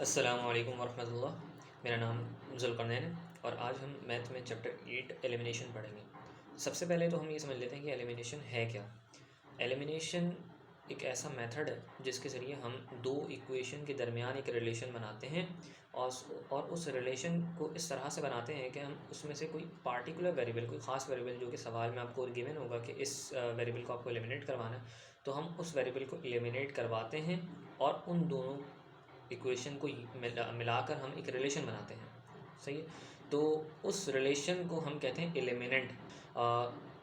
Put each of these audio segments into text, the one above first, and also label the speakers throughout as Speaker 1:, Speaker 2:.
Speaker 1: अस्सलामु अलैकुम वरहमतुल्लाह। मेरा नाम ज़ुल्क़रनैन है और आज हम मैथ में चैप्टर 8 एलिमिनेशन पढ़ेंगे। सबसे पहले तो हम ये समझ लेते हैं कि एलिमिनेशन है क्या। एलिमिनेशन एक ऐसा मेथड है जिसके ज़रिए हम दो इक्वेशन के दरमियान एक रिलेशन बनाते हैं और उस रिलेशन को इस तरह से बनाते हैं कि हम उसमें से कोई पार्टिकुलर वेरिएबल, कोई ख़ास वेरिएबल जो कि सवाल में आपको गिवन होगा कि इस वेरिएबल को आपको एलिमिनेट करवाना है, तो हम उस वेरिएबल को एलिमिनेट करवाते हैं और उन दोनों इक्वेशन को मिलाकर हम एक रिलेशन बनाते हैं। सही है। तो उस रिलेशन को हम कहते हैं एलिमिनेंट।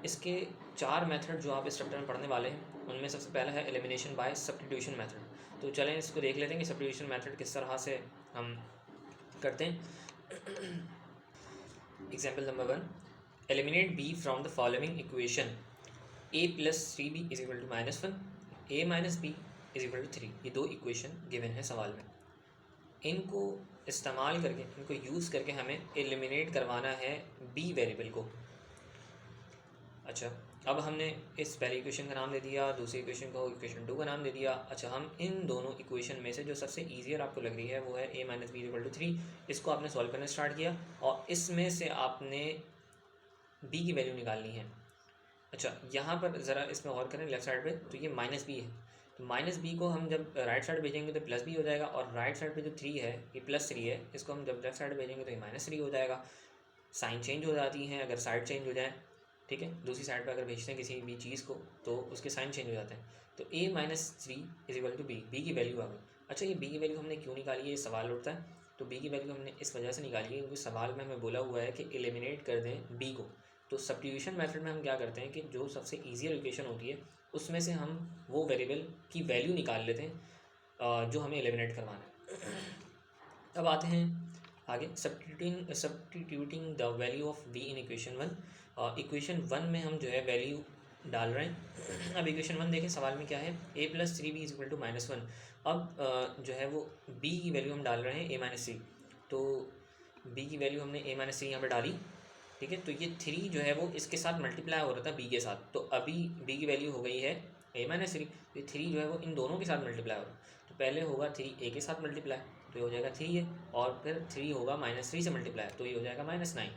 Speaker 1: इसके चार मेथड जो आप इस चैप्टर में पढ़ने वाले हैं उनमें सबसे पहला है एलिमिनेशन बाय सब्स्टिट्यूशन मेथड। तो चलें इसको देख लेते हैं कि सब्स्टिट्यूशन मेथड किस तरह से हम करते हैं। Example number 1, eliminate B from the following equation a plus 3b is equal to -1, a minus B is equal to 3। ये दो इक्वेशन गिवन है सवाल में। इनको इस्तेमाल करके, इनको यूज़ करके हमें एलिमिनेट करवाना है बी वेरिएबल को। अच्छा, अब हमने इस पहले इक्वेशन का नाम दे दिया, दूसरी इक्वेशन को इक्वेशन 2 का नाम दे दिया। अच्छा, हम इन दोनों इक्वेशन में से जो सबसे ईजियर आपको लग रही है वो है a minus B equal to 3। इसको आपने सॉल्व करना स्टार्ट किया और इसमें से आपने b की वैल्यू निकालनी है। अच्छा, यहाँ पर ज़रा इसमें गौर करें, लेफ्ट साइड पे तो ये माइनस बी है, तो माइनस बी को हम जब राइट साइड भेजेंगे तो प्लस बी हो जाएगा, और राइट साइड पे जो 3 है ये +3 है, इसको हम जब लेफ्ट साइड भेजेंगे तो ये -3 हो जाएगा। साइन चेंज हो जाती हैं अगर साइड चेंज हो जाए, ठीक है। दूसरी साइड पे अगर भेजते हैं किसी भी चीज़ को तो उसके साइन चेंज हो जाते हैं। तो a minus 3 is equal to B की वैल्यू आ गई। अच्छा, ये b की वैल्यू हमने क्यों निकाली है, ये सवाल उठता है। तो b की वैल्यू हमने इस वजह से निकाली है क्योंकि सवाल में हमें बोला हुआ है कि एलिमिनेट कर दें b को। तो सब्स्टिट्यूशन मेथड में हम क्या करते हैं कि जो सबसे ईजियर इक्वेशन होती है उसमें से हम वो वेरिएबल की वैल्यू निकाल लेते हैं जो हमें एलिमिनेट करवाना है। अब आते हैं आगे, substituting the value of v in equation 1। Equation 1 में हम जो है वैल्यू डाल रहे हैं। अब इक्वेशन 1 देखें, सवाल में क्या है, a plus 3b is equal to -1। अब जो है वो b की वैल्यू हम डाल रहे हैं a माइनस 3। तो b की वैल्यू हमने a माइनस 3 यहाँ पर डाली, ठीक है। तो ये 3 जो है वो इसके साथ मल्टीप्लाई हो रहा था b के साथ, तो अभी b की वैल्यू हो गई है a माइनस 3। तो 3 जो है वो इन दोनों के साथ मल्टीप्लाई हो रहा है, तो पहले होगा 3 a के साथ मल्टीप्लाई, तो ये हो जाएगा 3a, और फिर 3 होगा -3 से मल्टीप्लाई, तो ये हो जाएगा -9,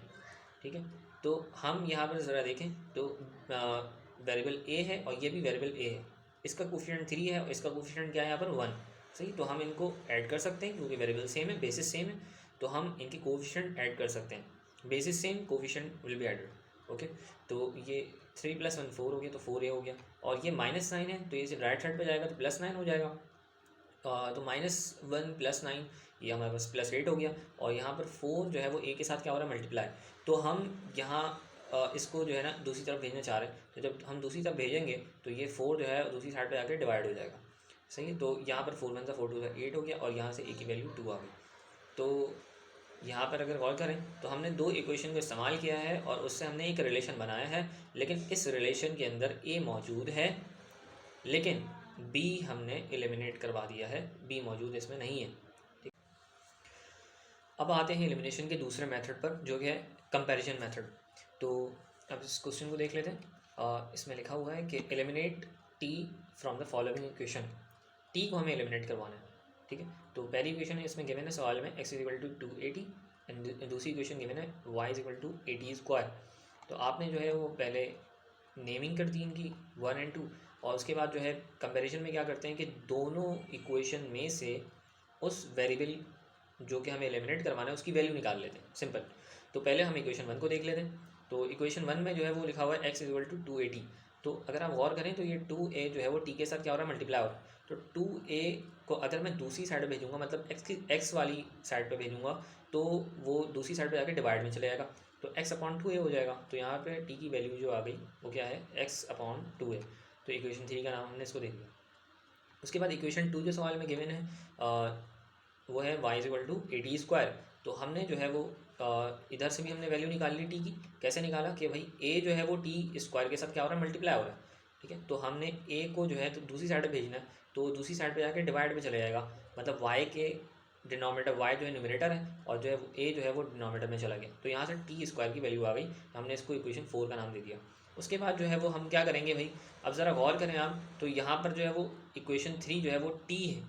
Speaker 1: ठीक है। तो हम यहाँ पर ज़रा देखें तो वेरिएबल a है और ये भी वेरिएबल a है, इसका कोफिशिएंट 3 है और इसका कोफिशिएंट क्या है यहाँ पर 1। सही, तो हम इनको ऐड कर सकते हैं क्योंकि वेरिएबल सेम है, बेसिस सेम है, तो हम इनके कोफिशिएंट ऐड कर सकते हैं। Basis same, coefficient will be added. Okay, तो ये 3 + 1 4 हो गया, तो 4a हो गया, और ये -9 है तो ये राइट साइड पे जाएगा तो +9 हो जाएगा। तो -1 + 9 ये हमारे पास +8 हो गया, और यहाँ पर 4 जो है वो a के साथ क्या हो रहा है, मल्टीप्लाई। तो हम यहाँ इसको जो है ना दूसरी तरफ भेजना चाह रहे हैं, तो जब हम दूसरी तरफ भेजेंगे तो ये 4 जो है दूसरी साइड पे जाकर डिवाइड हो जाएगा। सही है, तो यहाँ पर 4 × 1 = 4 × 2 = 8 हो गया, और यहाँ से a की वैल्यू 2 आ गई। तो यहाँ पर अगर गौर करें तो हमने दो इक्वेशन को इस्तेमाल किया है और उससे हमने एक रिलेशन बनाया है, लेकिन इस रिलेशन के अंदर a मौजूद है, लेकिन b हमने एलिमिनेट करवा दिया है, b मौजूद इसमें नहीं है। ठीक, अब आते हैं एलिमिनेशन के दूसरे मेथड पर जो कि है कंपैरिजन मेथड। तो अब इस क्वेश्चन को देख लेते हैं। इसमें लिखा हुआ है कि eliminate t from the following equation. t को हमें एलिमिनेट करवाना है, ठीक है। तो पहली इक्वेशन है, इसमें गिवन है सवाल में x = 280, एंड दूसरी इक्वेशन गिवन है y = 80²। तो आपने जो है वो पहले नेमिंग कर दी इनकी 1 और 2, और उसके बाद जो है कंपैरिजन में क्या करते हैं कि दोनों इक्वेशन में से उस वेरिएबल जो कि हमें एलिमिनेट करवाना है उसकी वैल्यू निकाल लेते हैं, सिंपल। तो पहले हम इक्वेशन 1 को देख लेते हैं। तो इक्वेशन 1 में जो है वो लिखा हुआ है x = 280। तो अगर आप गौर करें तो ये 2a जो है वो t के साथ क्या हो रहा है, मल्टीप्लाई हो रहा है। तो 2a को अगर मैं दूसरी साइड पे भेजूँगा, मतलब x वाली साइड पे भेजूँगा, तो वो दूसरी साइड पे जाके डिवाइड में चले जाएगा, तो x/2a हो जाएगा। तो यहाँ पे t की वैल्यू जो आ गई वो क्या है, x/2a। तो इक्वेशन 3 का नाम हमने इसको दे दिया। उसके बाद इक्वेशन 2 जो सवाल में गिवन है वो है y = 80²। तो हमने जो है वो इधर से भी हमने वैल्यू निकाल ली t की। कैसे निकाला कि भाई a जो है वो t² के साथ क्या हो रहा है, मल्टीप्लाई हो रहा है, ठीक है। तो हमने a को जो है तो दूसरी साइड पे भेजना है, तो दूसरी साइड पे जाके डिवाइड में चले जाएगा, मतलब y के डिनोमिनेटर, y जो है न्यूमरेटर है, और जो है a जो है वो डिनोमिनेटर में चला गया, तो यहाँ से t² की वैल्यू आ गई। हमने इसको इक्वेशन 4 का नाम दे दिया। उसके बाद जो है वो हम क्या करेंगे भाई, अब ज़रा गौर करें आप, तो यहाँ पर जो है वो इक्वेशन 3 जो है वो t है,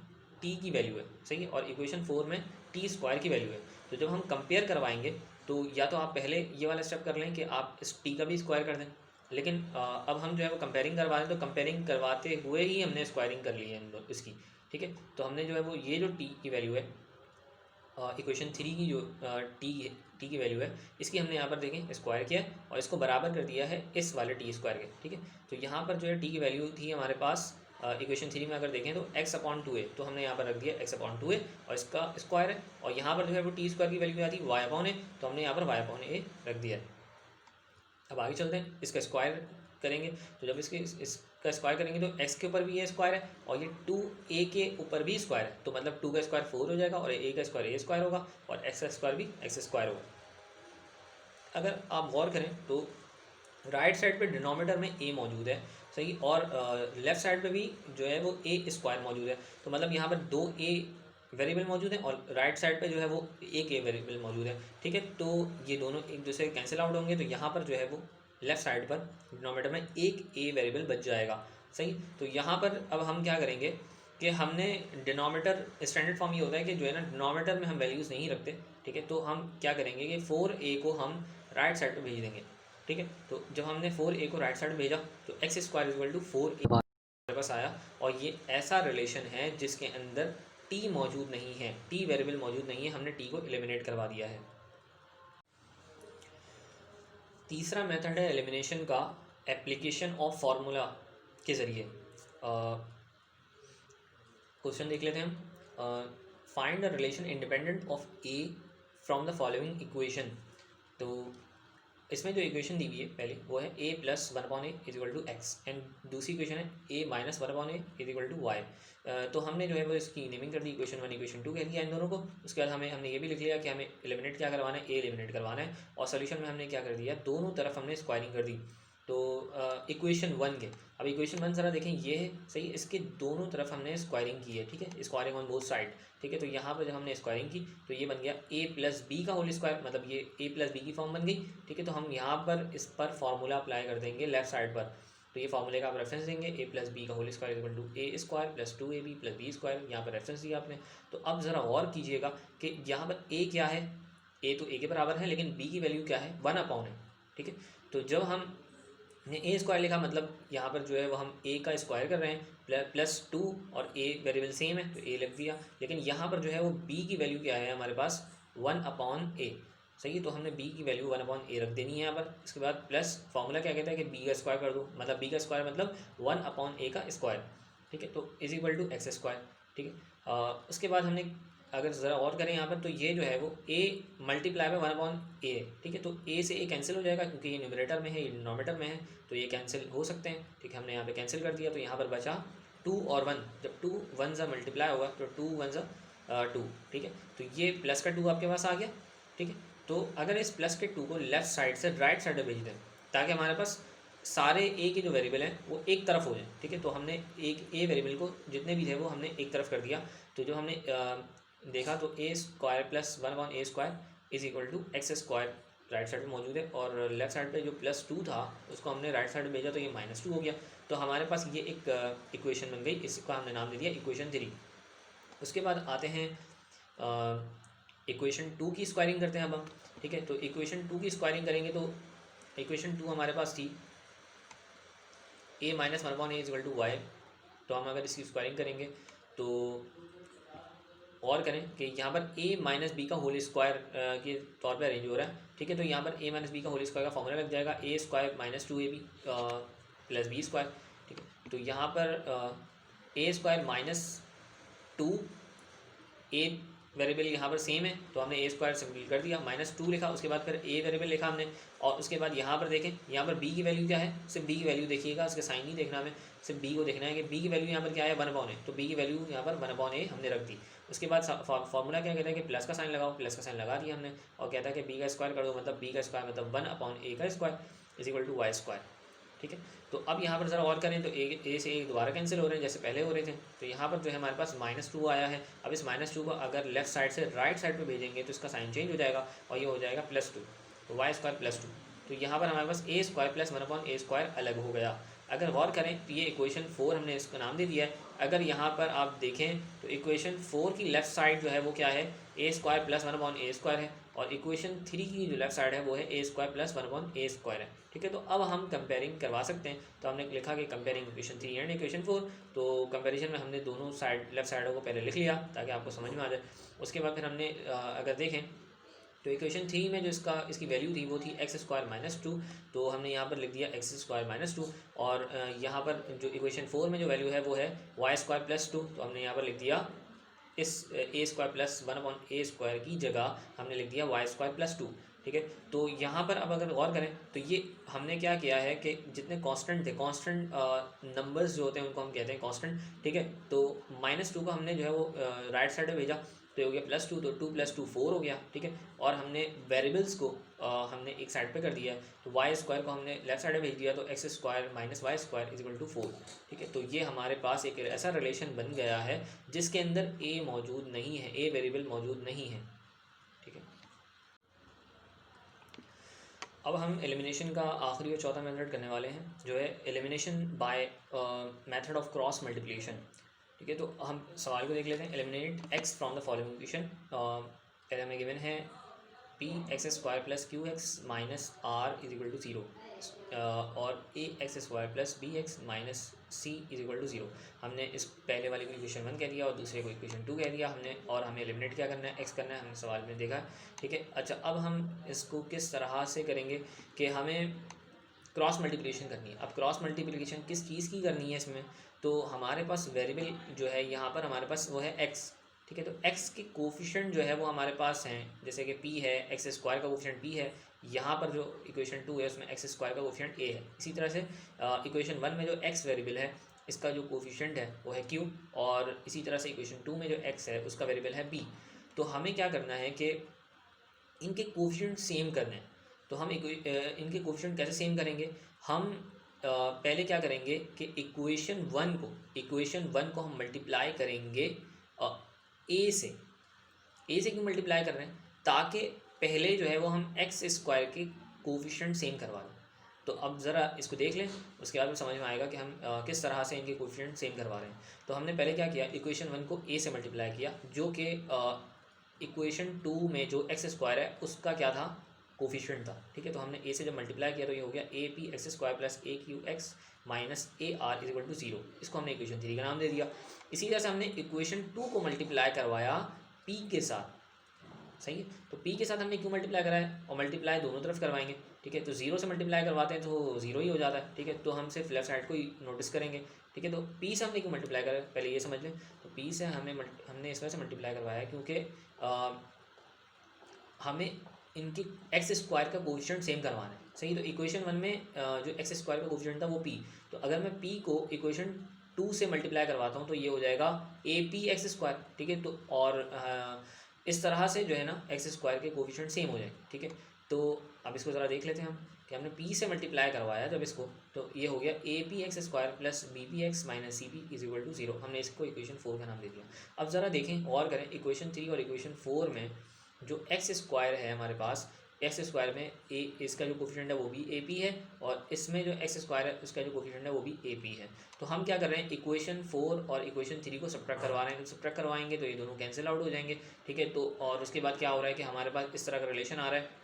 Speaker 1: टी की वैल्यू है, सही है, और इक्वेशन 4 में टी स्क्वायर की वैल्यू है। तो जब हम कंपेयर करवाएंगे तो या तो आप पहले ये वाला स्टेप कर लें कि आप इस टी का भी स्क्वायर कर दें, लेकिन अब हम जो है वो कंपेयरिंग करवा रहे हैं, तो कंपेयरिंग करवाते हुए ही हमने स्क्वायरिंग कर ली है इसकी, ठीक है। तो हमने जो है वो ये जो टी की वैल्यू है इक्वेशन 3 की जो टी की वैल्यू है, इसकी हमने यहाँ पर देखें स्क्वायर किया है और इसको बराबर कर दिया है इस वाले टी स्क्वायर के, ठीक है। तो यहाँ पर जो है टी की वैल्यू थी हमारे पास इक्वेशन 3 में अगर देखें तो x/2a, तो हमने यहाँ पर रख दिया x/2a और इसका स्क्वायर है, और यहाँ पर जो है वो टी स्क्वायर की वैल्यू आती है y/a, तो हमने यहाँ पर y/a रख दिया है। अब आगे चलते हैं, इसका स्क्वायर करेंगे, तो जब इसका स्क्वायर करेंगे तो x के ऊपर भी ये स्क्वायर है और ये 2a के ऊपर भी स्क्वायर है, तो मतलब 2 का स्क्वायर 4 हो जाएगा और a का स्क्वायर a स्क्वायर होगा और x का स्क्वायर भी x स्क्वायर होगा। अगर आप गौर करें तो राइट साइड पे डिनोमिनेटर में a मौजूद है, सही, और लेफ्ट साइड पे भी जो है वो a स्क्वायर मौजूद है, तो मतलब यहाँ पर 2a वेरिएबल मौजूद है और राइट साइड पे जो है वो एक a वेरिएबल मौजूद है, ठीक है। तो ये दोनों एक दूसरे कैंसिल आउट होंगे, तो यहाँ पर जो है वो लेफ्ट साइड पर डिनोमिनेटर में एक a वेरिएबल बच जाएगा, सही। तो यहाँ पर अब हम क्या करेंगे कि हमने डिनोमिनेटर स्टैंडर्ड फॉर्म ये होता है कि जो है ना डिनोमिनेटर में हम वैल्यूज़ नहीं रखते, ठीक है। तो हम क्या करेंगे कि 4a को हम राइट साइड पर भेज देंगे, ठीक है। तो जब हमने 4a को राइट साइड भेजा तो X square equal to 4a हमारे पास आया, और ये ऐसा रिलेशन है जिसके अंदर t मौजूद नहीं है, t वेरिएबल मौजूद नहीं है, हमने t को एलिमिनेट करवा दिया है। तीसरा मेथड है एलिमिनेशन का एप्लीकेशन ऑफ फार्मूला के ज़रिए। क्वेश्चन देख लेते हैं हम। Find the relation independent of a from the following equation. तो इसमें जो इक्वेशन दी हुई है पहले वो है a plus 1/a is equal to X, and दूसरी इक्वेशन है a minus 1/a is equal to Y. तो हमने जो है वो इसकी नेमिंग कर दी, इक्वेशन 1 इक्वेशन 2 कह दिया इन दोनों को। उसके बाद हमने ये भी लिख लिया कि हमें एलिमिनेट क्या करवाना है, a एलिमिनेट करवाना है, और सोल्यूशन में हमने क्या कर दिया, दोनों तरफ हमने स्क्वायरिंग कर दी। तो इक्वेशन 1 के, अब इक्वेशन 1 ज़रा देखें, ये है सही, इसके दोनों तरफ हमने स्क्वायरिंग की है, ठीक है, स्क्वायरिंग ऑन बोथ साइड, ठीक है। तो यहाँ पर जब हमने स्क्वायरिंग की तो ये बन गया a प्लस बी का होल स्क्वायर, मतलब ये a प्लस बी की फॉर्म बन गई, ठीक है। तो हम यहाँ पर इस पर फार्मूला अप्लाई कर देंगे लेफ्ट साइड पर, तो ये फार्मूले का आप रेफरेंस देंगे, a प्लस बी का whole square equal to a square plus 2ab plus B square, यहाँ पर रेफरेंस दिया आपने। तो अब ज़रा गौर कीजिएगा कि यहाँ पर a क्या है, a तो a के बराबर है, लेकिन b की वैल्यू क्या है, 1/, है, ठीक है। तो जब हम ने ए स्क्वायर लिखा, मतलब यहाँ पर जो है वो हम a का स्क्वायर कर रहे हैं, प्लस 2 और a वेरिएबल सेम है तो a लिख दिया, लेकिन यहाँ पर जो है वो b की वैल्यू क्या है हमारे पास, 1/a, सही है। तो हमने b की वैल्यू 1/a रख देनी है यहाँ पर। इसके बाद प्लस फार्मूला क्या कहता है कि b का स्क्वायर कर दो, मतलब b का स्क्वायर मतलब 1/a का स्क्वायर, ठीक है। तो is equal to X square, ठीक है। उसके बाद हमने अगर ज़रा और करें यहाँ पर, तो ये जो है वो a मल्टीप्लाई बाय 1/a, ठीक है। तो a से a कैंसिल हो जाएगा क्योंकि ये न्यूमरेटर में है, ये डिनोमिनेटर में है, तो ये कैंसिल हो सकते हैं, ठीक है। हमने यहाँ पे कैंसिल कर दिया, तो यहाँ पर बचा 2 और 1, जब 2 1 ज़ा मल्टीप्लाई होगा तो 2 1 ज़ा 2, ठीक है। तो ये प्लस का 2 आपके पास आ गया, ठीक है। तो अगर इस प्लस के 2 को लेफ्ट साइड से राइट साइड पर भेज दें ताकि हमारे पास सारे a के जो वेरिएबल हैं वो एक तरफ हो जाए, ठीक है। तो हमने एक a वेरिएबल को जितने भी थे वो हमने एक तरफ कर दिया। तो जो हमने देखा तो a square plus 1/a square is equal to X square right side में मौजूद है, और लेफ्ट साइड पे जो +2 था उसको हमने राइट साइड में भेजा तो ये -2 हो गया। तो हमारे पास ये एक इक्वेशन बन गई, इसका हमने नाम दे दिया इक्वेशन 3। उसके बाद आते हैं इक्वेशन 2 की स्क्वायरिंग करते हैं अब हम, ठीक है। तो इक्वेशन 2 की स्क्वायरिंग करेंगे तो इक्वेशन 2 हमारे पास थी a minus 1/a is equal to Y. तो हम अगर इसकी स्क्वायरिंग करेंगे तो और करें कि यहाँ पर a माइनस बी का होल स्क्वायर के तौर पर अरेंज हो रहा है, ठीक है। तो यहाँ पर a माइनस बी का होल स्क्वायर का फॉर्मूला लग जाएगा a square minus 2ab plus B square, ठीक है। तो यहाँ पर a square minus 2, a variable यहाँ पर सेम है तो हमने a स्क्वायर सिंपल कर दिया, -2 लिखा, उसके बाद फिर a वेरिएबल लिखा हमने, और उसके बाद यहाँ पर देखें, यहाँ पर b की वैल्यू क्या है, सिर्फ b की वैल्यू देखिएगा, उसके साइन नहीं देखना हमें, सिर्फ b को देखना है कि b की वैल्यू यहाँ पर क्या है, 1/a, तो b की वैल्यू यहाँ पर 1/a हमने रख दी। उसके बाद फार्मूला क्या कहता है कि प्लस का साइन लगाओ, प्लस का साइन लगा दिया हमने, और कहता है कि b का स्क्वायर कर दो, मतलब b का स्क्वायर मतलब 1/a का square is equal to Y square, ठीक है। तो अब यहाँ पर ज़रा और करें तो a से a दोबारा कैंसिल हो रहे हैं जैसे पहले हो रहे थे, तो यहाँ पर जो है हमारे पास -2 आया है। अब इस -2 को अगर लेफ्ट साइड से राइट साइड पे भेजेंगे तो इसका साइन चेंज हो जाएगा और ये हो जाएगा +2, तो वाई स्क्वायर +2। तो यहाँ पर हमारे पास a square plus 1/a square अलग हो गया। अगर गौर करें तो ये इक्वेशन 4 हमने इसका नाम दे दिया है। अगर यहाँ पर आप देखें तो इक्वेशन 4 की लेफ़्ट साइड जो है वो क्या है, ए स्क्वायर प्लस 1/a² है, और इक्वेशन 3 की जो लेफ़्ट साइड है वो है ए स्क्वायर प्लस 1/a² है। ठीक है, तो अब हम कंपेयरिंग करवा सकते हैं। तो हमने लिखा कि कंपेयरिंग इक्वेशन 3 एंड इक्वेशन 4। तो कंपेरिजन में हमने दोनों साइड लेफ़्ट साइडों को पहले लिख लिया ताकि आपको समझ में आ जाए। उसके बाद फिर हमने अगर देखें तो इक्वेशन 3 में जो इसकी वैल्यू थी वो थी x² - 2, तो हमने यहाँ पर लिख दिया x² - 2। और यहाँ पर जो इक्वेशन 4 में जो वैल्यू है वो है y² + 2, तो हमने यहाँ पर लिख दिया इस a² प्लस 1/a² की जगह हमने लिख दिया y² + 2। ठीक है, तो यहाँ पर अब अगर गौर करें तो ये हमने क्या किया है कि जितने कांस्टेंट थे, कांस्टेंट नंबर्स जो होते हैं उनको हम कहते हैं कांस्टेंट। ठीक है, तो -2 का हमने जो है वो राइट साइड में भेजा, तो हो गया +2, तो 2 + 2 4 हो गया। ठीक है, और हमने वेरिएबल्स को हमने एक साइड पे कर दिया, तो y² को हमने लेफ्ट साइड में भेज दिया, तो x² - y² = 4। ठीक है, तो ये हमारे पास एक ऐसा रिलेशन बन गया है जिसके अंदर a मौजूद नहीं है, a वेरिएबल मौजूद नहीं है। ठीक है, अब हम एलिमिनेशन का आखिरी और चौथा मेथड करने वाले हैं, जो है elimination by method of cross multiplication. ठीक है, तो हम सवाल को देख लेते हैं। Eliminate x from the following equation. पहले हमें गिवन है p(x² + qx - r) = 0 और a(x² + bx - c) = 0। हमने इस पहले वाले को इक्वेशन 1 कह दिया और दूसरे को इक्वेशन 2 कह दिया हमने, और हमें एलिमिनेट क्या करना है, x करना है, हमने सवाल में देखा। ठीक है, अच्छा अब हम इसको किस तरह से करेंगे कि हमें क्रॉस मल्टीप्लिकेशन करनी है। अब क्रॉस मल्टीप्लिकेशन किस चीज़ की करनी है इसमें, तो हमारे पास वेरिएबल जो है यहाँ पर हमारे पास वो है x। ठीक है, तो x के कोफिशिएंट जो है वो हमारे पास हैं, जैसे कि p है, x² का कोफिशिएंट p है, यहाँ पर जो इक्वेशन 2 है उसमें x² का कोफिशिएंट a है। इसी तरह से इक्वेशन 1 में जो x वेरिएबल है इसका जो कोफिशिएंट है वो है q, और इसी तरह से इक्वेशन 2 में जो x है उसका वेरिएबल है b। तो हमें क्या करना है कि इनके कोफिशिएंट सेम करने हैं। तो हम इनके कोफिशिएंट कैसे सेम करेंगे, हम पहले क्या करेंगे कि इक्वेशन 1 को हम मल्टीप्लाई करेंगे a से क्यों मल्टीप्लाई कर रहे हैं, ताकि पहले जो है वो हम x² के कोफिशिएंट सेम करवा दें। तो अब ज़रा इसको देख लें, उसके बाद समझ में आएगा कि हम किस तरह से इनके कोफिशिएंट सेम करवा रहे हैं। तो हमने पहले क्या किया, इक्वेशन 1 को a से मल्टीप्लाई किया, जो कि इक्वेशन 2 में जो x² है उसका क्या था, कोफिशिएंट था। ठीक है, तो हमने a से जब मल्टीप्लाई किया तो ये हो गया a(p(x² + aqx - ar) = 0। इसको हमने इक्वेशन 3 का नाम दे दिया। इसी तरह से हमने इक्वेशन 2 को मल्टीप्लाई करवाया p के साथ। सही है, तो p के साथ हमने क्यों मल्टीप्लाई कराया, और मल्टीप्लाई दोनों तरफ करवाएंगे। ठीक है, तो 0 से मल्टीप्लाई करवाते हैं तो 0 ही हो जाता है। ठीक है, तो हम सिर्फ लेफ्ट साइड को ही नोटिस करेंगे। ठीक है, तो p से हमने क्यों मल्टीप्लाई करा, पहले ये समझ लें। तो p से हमने इस वजह से मल्टीप्लाई करवाया क्योंकि हमें इनकी x² का कोफिशिएंट सेम करवाना है। सही, तो इक्वेशन 1 में जो x² का कोफिशिएंट था वो p, तो अगर मैं p को इक्वेशन 2 से मल्टीप्लाई करवाता हूँ तो ये हो जाएगा ap(x²). ठीक है, तो और इस तरह से जो है ना x² के कोफिशिएंट सेम हो जाएंगे। ठीक है, तो अब इसको ज़रा देख लेते हैं हम कि हमने p से मल्टीप्लाई करवाया जब इसको, तो ये हो गया apx² + bpx - cp = 0। हमने इसको इक्वेशन 4 का नाम दे दिया। अब ज़रा देखें और करें, इक्वेशन 3 और इक्वेशन 4 में जो x² है हमारे पास, x² में इसका जो कोफिशिएंट है वो भी ap है, और इसमें जो x² है उसका जो कोफिशिएंट है वो भी ap है। तो हम क्या कर रहे हैं, इक्वेशन 4 और इक्वेशन 3 को सब्ट्रैक्ट करवा रहे हैं। तो सब्ट्रैक्ट करवाएंगे तो ये दोनों कैंसिल आउट हो जाएंगे। ठीक है, तो और उसके बाद क्या हो रहा है कि हमारे पास इस तरह का रिलेशन आ रहा है।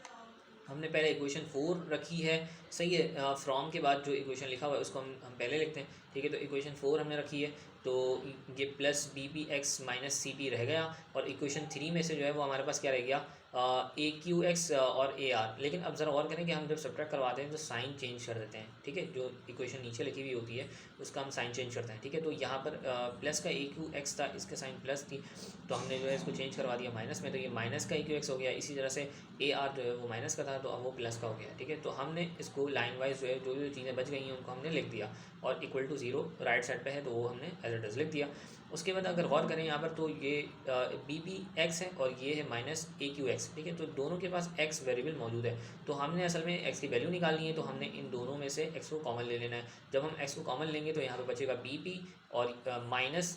Speaker 1: हमने पहले इक्वेशन 4 रखी है, सही है, फ्रॉम के बाद जो इक्वेशन लिखा हुआ है उसको हम पहले लिखते हैं। ठीक है, तो इक्वेशन 4 हमने रखी है, तो ये प्लस bpx - cp रह गया, और इक्वेशन 3 में से जो है वो हमारे पास क्या रह गया, aqx और ar। लेकिन अब ज़रा और करें कि हम जब सब्ट्रैक्ट करवाते हैं तो साइन चेंज कर देते हैं। ठीक है, जो इक्वेशन नीचे लिखी हुई होती है उसका हम साइन चेंज करते हैं। ठीक है, तो यहाँ पर प्लस का aqx था, इसका साइन प्लस थी, तो हमने जो है इसको चेंज करवा दिया माइनस में, तो ये माइनस का aqx हो गया। इसी तरह से ar जो है वो माइनस का था, तो अब वो प्लस का हो गया। ठीक है, तो हमने इसको लाइन वाइज जो है जो जो चीज़ें बच गई हैं उनको हमने लिख दिया, और =0 राइट साइड पे है तो वो हमने एज इट इज़ लिख दिया। उसके बाद अगर गौर करें यहाँ पर, तो ये bpx है और ये है -aqx। ठीक है, तो दोनों के पास x वेरिएबल मौजूद है, तो हमने असल में x की वैल्यू निकालनी है, तो हमने इन दोनों में से x को कॉमन ले लेना है। जब हम x को कॉमन लेंगे तो यहाँ पे बचेगा bp, और माइनस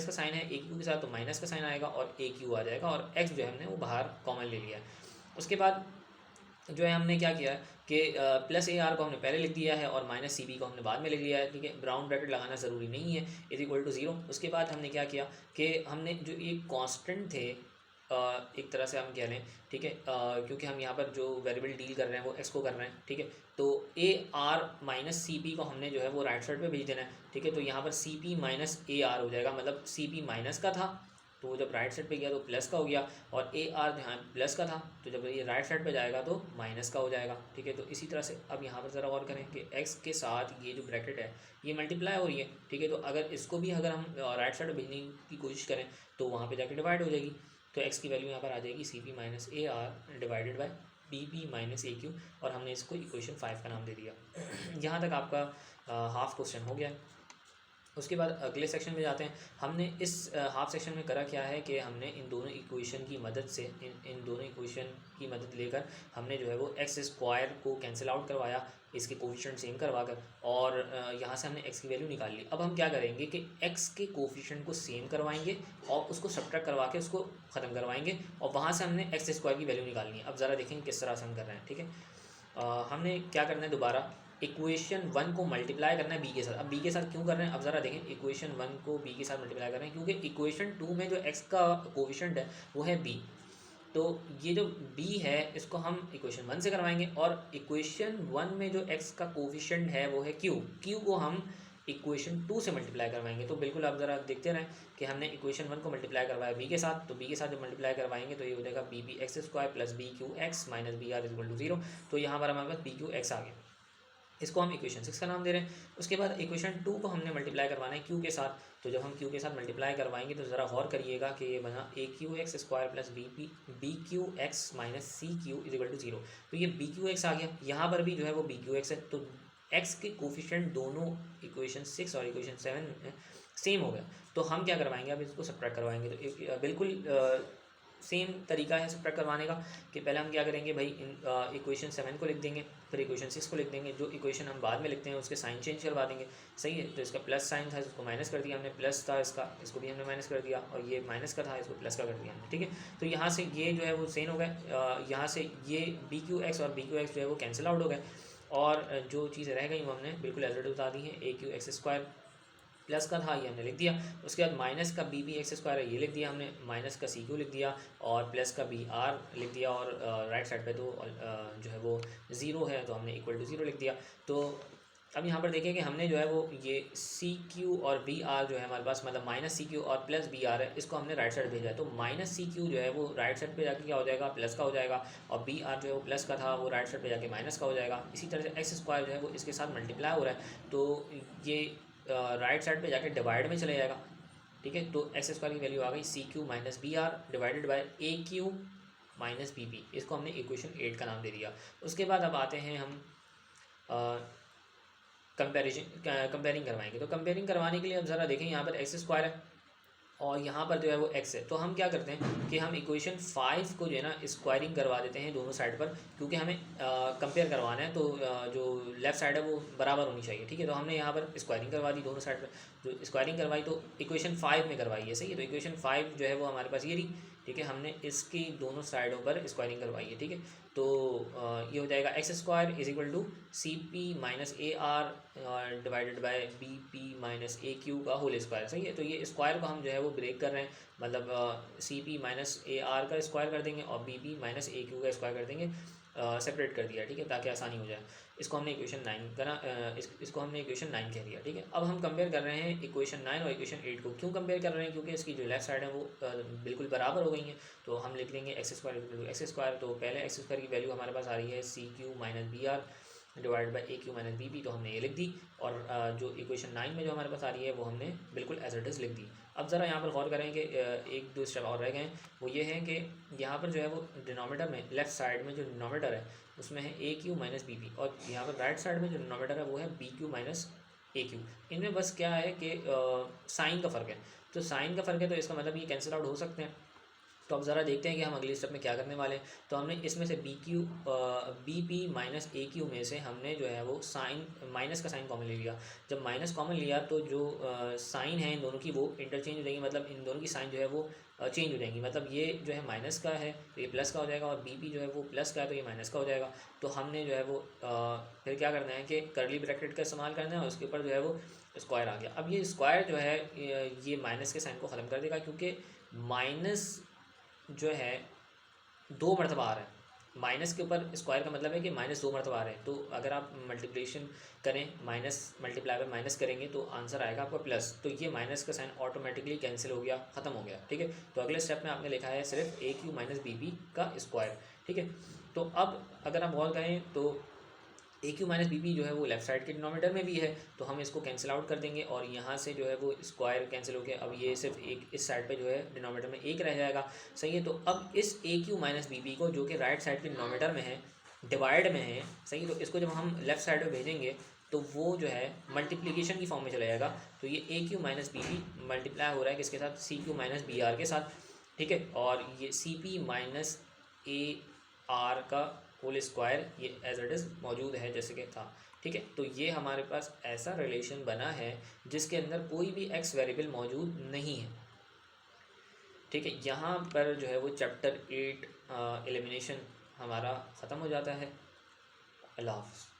Speaker 1: का साइन है aq के साथ, तो माइनस का साइन आएगा और aq आ जाएगा, और x जो है हमने वो बाहर कॉमन ले लिया है। उसके बाद जो है हमने क्या किया है कि प्लस ए आर को हमने पहले लिख दिया है और माइनस सी बी को हमने बाद में लिख लिया है, ठीक है। ब्राउन ब्रैकेट लगाना ज़रूरी नहीं है, इज इक्वल टू ज़ीरो। उसके बाद हमने क्या किया कि हमने जो ये कांस्टेंट थे, एक तरह से हम कह लें, ठीक है, क्योंकि हम यहाँ पर जो वेरिएबल डील कर रहे हैं वो एक्स को कर रहे हैं, ठीक है। तो A R minus C P को हमने जो है वो राइट साइड पे भेज देना है, ठीक है। तो यहाँ पर C P minus A R हो जाएगा, मतलब सी पी माइनस का था तो वो जब राइट साइड पे गया तो प्लस का हो गया, और ए आर यहाँ प्लस का था तो जब ये राइट साइड पे जाएगा तो माइनस का हो जाएगा, ठीक है। तो इसी तरह से अब यहाँ पर ज़रा और करें कि एक्स के साथ ये जो ब्रैकेट है ये मल्टीप्लाई हो रही है, ठीक है। तो अगर इसको भी अगर हम राइट साइड भेजने की कोशिश करें तो वहाँ पर जाके डिवाइड हो जाएगी। तो एक्स की वैल्यू यहाँ पर आ जाएगी C P minus A R divided by B P minus A Q, और हमने इसको इक्वेशन 5 का नाम दे दिया। यहाँ तक आपका हाफ क्वेश्चन हो गया। उसके बाद अगले सेक्शन में जाते हैं। हमने इस हाफ सेक्शन में करा क्या है कि हमने इन दोनों इक्वेशन की मदद से इन दोनों इक्वेशन की मदद लेकर हमने जो है वो एक्स स्क्वायर को कैंसिल आउट करवाया, इसके कोफिशिएंट सेम करवा कर, और यहाँ से हमने एक्स की वैल्यू निकाल ली। अब हम क्या करेंगे कि एक्स के कोफिशिएंट को सेम करवाएंगे और उसको सब्ट्रैक्ट करवा के उसको ख़त्म करवाएंगे, और वहाँ से हमने एक्स स्क्वायर की वैल्यू निकालनी है। अब ज़रा देखेंगे किस तरह से हम कर रहे हैं, ठीक है। हमने क्या करना है, दोबारा इक्वेशन 1 को मल्टीप्लाई करना है बी के साथ। अब बी के साथ क्यों कर रहे हैं, अब ज़रा देखें, इक्वेशन 1 को बी के साथ मल्टीप्लाई कर रहे हैं क्योंकि इक्वेशन 2 में जो एक्स का कोफिशिएंट है वो है बी। तो ये जो बी है इसको हम इक्वेशन 1 से करवाएंगे, और इक्वेशन 1 में जो एक्स का कोफिशिएंट है वो है क्यू। क्यू को हम इक्वेशन 2 से मल्टीप्लाई करवाएंगे। तो बिल्कुल आप ज़रा देखते रहें कि हमने इक्वेशन 1 को मल्टीप्लाई करवाया बी के साथ, तो बी के साथ जब मल्टीप्लाई करवाएंगे तो ये हो जाएगा B B X square plus B Q X minus B R equal to 0। तो यहाँ पर हमारे पास बी क्यू एक्स आ गया, इसको हम इक्वेशन 6 का नाम दे रहे हैं। उसके बाद इक्वेशन 2 को हमने मल्टीप्लाई करवाना है क्यू के साथ, तो जब हम क्यू के साथ मल्टीप्लाई करवाएंगे तो ज़रा गौर करिएगा कि ये बना A Q X square plus B Q X minus C Q is equal to 0। तो ये बी क्यू एक्स आ गया, यहाँ पर भी जो है वो बी क्यू एक्स है। तो एक्स के कोफिशिएंट दोनों इक्वेशन 6 और इक्वेशन 7 सेम हो गया। तो हम क्या करवाएंगे, अब इसको सब्ट्रैक्ट करवाएंगे। तो बिल्कुल सेम तरीका है सब्ट्रैक्ट करवाने का कि पहले हम क्या करेंगे भाई, इक्वेशन 7 को लिख देंगे, फिर इक्वेशन 6 को लिख देंगे। जो इक्वेशन हम बाद में लिखते हैं उसके साइन चेंज करवा देंगे, सही है। तो इसका प्लस साइन था इसको माइनस कर दिया हमने, प्लस था इसका इसको भी हमने माइनस कर दिया, और ये माइनस का था इसको प्लस का कर दिया हमने, ठीक है। तो यहाँ से ये जो है वो सेम हो गया, यहाँ से ये बी क्यू एक्स और बी क्यू एक्स जो है वो कैंसिल आउट हो गए, और जो चीज़ें रह गई वो हमने बिल्कुल एज इट इज बता दी हैं। ए क्यू एक्स स्क्वायर प्लस का था ये हमने लिख दिया, उसके बाद माइनस का बी बी एक्स स्क्वायर है ये लिख दिया हमने, माइनस का सी क्यू लिख दिया, और प्लस का बी आर लिख दिया, और राइट साइड पे तो जो है वो ज़ीरो है तो हमने इक्वल टू 0 लिख दिया। तो अब यहाँ पर देखें कि हमने जो है वो ये सी क्यू और बी आर जो है हमारे पास, मतलब माइनस सी क्यू और प्लस बी आर है, इसको हमने राइट साइड भेजा है। तो माइनस सी क्यू जो है वो राइट साइड पे जाके क्या हो जाएगा, प्लस का हो जाएगा, और बी आर जो है वो प्लस का था वो राइट साइड पे जाके माइनस का हो जाएगा। इसी तरह से एक्स स्क्वायर जो है वो इसके साथ मल्टीप्लाई हो रहा है, तो ये राइट साइड पे जाके डिवाइड में चले जाएगा, ठीक है। तो एक्स स्क्वायर की वैल्यू आ गई C Q minus B R divided by A Q minus B B, इसको हमने इक्वेशन 8 का नाम दे दिया। उसके बाद अब आते हैं हम कंपेयरिंग करवाएंगे। तो कंपेयरिंग करवाने के लिए अब ज़रा देखें, यहाँ पर एक्स स्क्वायर है और यहाँ पर जो है वो एक्स है। तो हम क्या करते हैं कि हम इक्वेशन 5 को जो है ना स्क्वायरिंग करवा देते हैं दोनों साइड पर, क्योंकि हमें कंपेयर करवाना है, तो जो लेफ़्ट साइड है वो बराबर होनी चाहिए, ठीक है। तो हमने यहाँ पर स्क्वायरिंग करवा दी दोनों साइड पर, जो स्क्वायरिंग करवाई तो इक्वेशन 5 में करवाई है, सही है। तो इक्वेशन 5 जो है वो हमारे पास ये रही, ठीक है। हमने इसकी दोनों साइडों पर स्क्वायरिंग करवाई है, ठीक है। तो ये हो जाएगा X square is equal to C P minus A R divided by B P minus A Q का होल स्क्वायर, सही है। तो ये स्क्वायर को हम जो है वो ब्रेक कर रहे हैं, मतलब C P minus A R का स्क्वायर कर देंगे और B P minus A Q का स्क्वायर कर देंगे, सेपरेट कर दिया, ठीक है, ताकि आसानी हो जाए। इसको हमने इक्वेशन 9 करा, इसको हमने इक्वेशन 9 कह दिया, ठीक है। अब हम कंपेयर कर रहे हैं इक्वेशन 9 और इक्वेशन 8 को। क्यों कंपेयर कर रहे हैं, क्योंकि इसकी जो लेफ्ट साइड है वो बिल्कुल बराबर हो गई है। तो हम लिख लेंगे X square equal to X square. तो पहले एक्स स्क्वायर की वैल्यू हमारे पास आ रही है C Q minus B R divide by A Q minus B P, तो हमने ये लिख दी, और जो इक्वेशन 9 में जो हमारे पास आ रही है वो हमने बिल्कुल एज इट इज़ लिख दी। अब ज़रा यहाँ पर गौर करें कि एक दो स्टेप और रह गए हैं, वो ये है कि यहाँ पर जो है वो डिनोमीटर में लेफ़्ट साइड में जो डिनोमीटर है उसमें है ए क्यू माइनस बी पी, और यहाँ पर राइट साइड में जो डिनोमीटर है वो है B Q minus A Q. इनमें बस क्या है कि साइन का फ़र्क है, तो साइन का फ़र्क है तो इसका मतलब ये कैंसिल आउट हो सकते हैं। तो अब ज़रा देखते हैं कि हम अगले स्टेप में क्या करने वाले हैं। तो हमने इसमें से B P minus A Q में से हमने जो है वो साइन माइनस का साइन कॉमन ले लिया। जब माइनस कॉमन लिया तो जो साइन है इन दोनों की वो इंटरचेंज हो जाएंगी, मतलब इन दोनों की साइन जो है वो चेंज हो जाएंगी। मतलब ये जो है माइनस का है तो ये प्लस का हो जाएगा, और बी पी जो है वो प्लस का है तो ये माइनस का हो जाएगा। तो हमने जो है वो फिर क्या करना है कि करली ब्रैकेट का इस्तेमाल करना है और उसके ऊपर जो है वो स्क्वायर आ गया। अब ये स्क्वायर जो है ये माइनस के साइन को ख़त्म कर देगा, क्योंकि माइनस जो है 2 मरतबा आ रहा है। माइनस के ऊपर स्क्वायर का मतलब है कि माइनस 2 मरतबा आ रहे हैं। तो अगर आप मल्टीप्लिकेशन करें, माइनस मल्टीप्लाई बाय माइनस करेंगे तो आंसर आएगा आपका प्लस। तो ये माइनस का साइन ऑटोमेटिकली कैंसिल हो गया, ख़त्म हो गया। ठीक है, तो अगले स्टेप में आपने लिखा है सिर्फ ए क्यू माइनस बी बी का स्क्वायर। ठीक है, तो अब अगर आप गौर करें तो ए क्यू माइनस बी पी जो है वो लेफ्ट साइड के डिनोमीटर में भी है, तो हम इसको कैंसिल आउट कर देंगे और यहाँ से जो है वो स्क्वायर कैंसिल हो गया। अब ये सिर्फ एक इस साइड पे जो है डिनोमीटर में एक रह जाएगा। सही है, तो अब इस ए क्यू माइनस बी पी को जो कि राइट साइड के डिनोमीटर में है, डिवाइड में है, सही है, तो इसको जब हम लेफ्ट साइड में भेजेंगे तो वो जो है मल्टीप्लिकेशन की फॉर्म में चला जाएगा। तो ये A Q minus B P multiply हो रहा है किसके साथ, C Q minus B R के साथ। ठीक है, और ये C P minus A R का होल स्क्वायर ये एज इट इज़ मौजूद है जैसे कि था। ठीक है, तो ये हमारे पास ऐसा रिलेशन बना है जिसके अंदर कोई भी एक्स वेरिएबल मौजूद नहीं है। ठीक है, यहाँ पर जो है वो चैप्टर 8 एलिमिनेशन हमारा ख़त्म हो जाता है। अल्लाह हाफ़िज़।